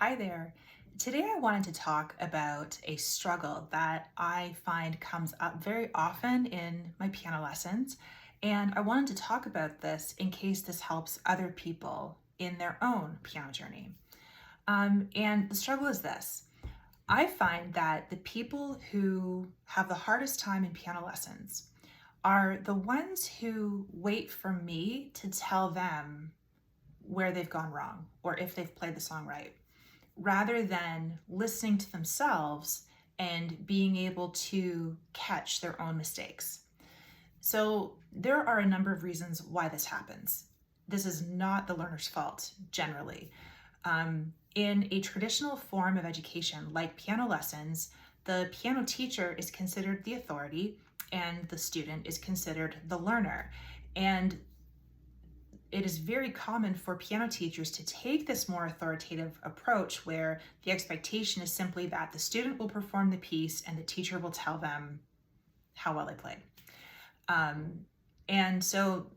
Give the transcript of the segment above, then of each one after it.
Hi there. Today I wanted to talk about a struggle that I find comes up very often in my piano lessons. And I wanted to talk about this in case this helps other people in their own piano journey. And the struggle is this. I find that the people who have the hardest time in piano lessons are the ones who wait for me to tell them where they've gone wrong or if they've played the song right, rather than listening to themselves and being able to catch their own mistakes. So, there are a number of reasons why this happens. This is not the learner's fault generally. In a traditional form of education like piano lessons, the piano teacher is considered the authority and the student is considered the learner. And it is very common for piano teachers to take this more authoritative approach where the expectation is simply that the student will perform the piece and the teacher will tell them how well they played. And so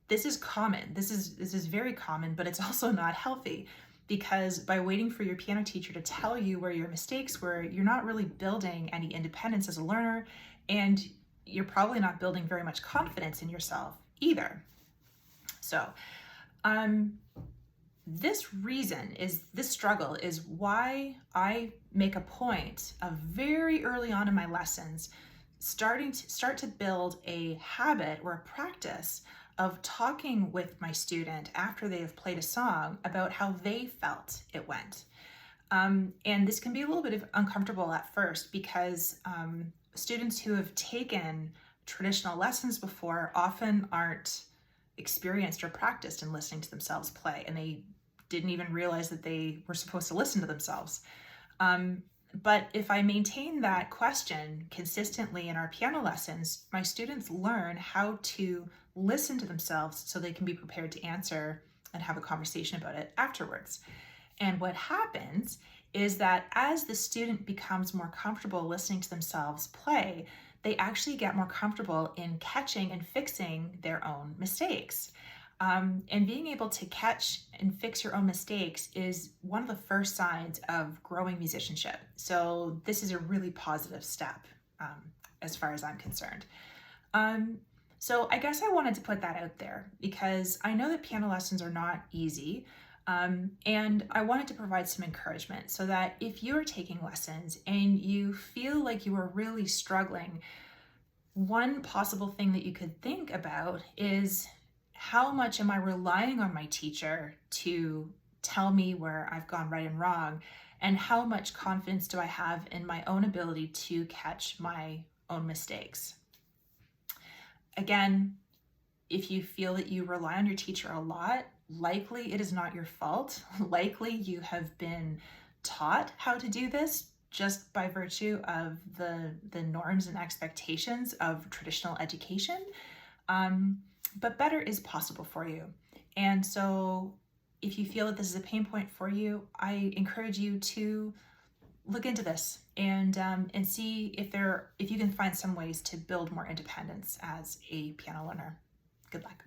this is common. This is very common, but it's also not healthy, because by waiting for your piano teacher to tell you where your mistakes were, you're not really building any independence as a learner, and you're probably not building very much confidence in yourself either. So, this struggle is why I make a point of very early on in my lessons start to build a habit or a practice of talking with my student after they have played a song about how they felt it went. And this can be a little bit uncomfortable at first because students who have taken traditional lessons before often aren't experienced or practiced in listening to themselves play, and they didn't even realize that they were supposed to listen to themselves. But if I maintain that question consistently in our piano lessons, my students learn how to listen to themselves so they can be prepared to answer and have a conversation about it afterwards. And what happens is that as the student becomes more comfortable listening to themselves play, they actually get more comfortable in catching and fixing their own mistakes. And being able to catch and fix your own mistakes is one of the first signs of growing musicianship. So this is a really positive step as far as I'm concerned. So I guess I wanted to put that out there because I know that piano lessons are not easy. And I wanted to provide some encouragement so that if you're taking lessons and you feel like you are really struggling, one possible thing that you could think about is, how much am I relying on my teacher to tell me where I've gone right and wrong? And how much confidence do I have in my own ability to catch my own mistakes? Again, if you feel that you rely on your teacher a lot, likely it is not your fault. Likely you have been taught how to do this just by virtue of the norms and expectations of traditional education. But better is possible for you. And so if you feel that this is a pain point for you, I encourage you to look into this and see if you can find some ways to build more independence as a piano learner. Good luck.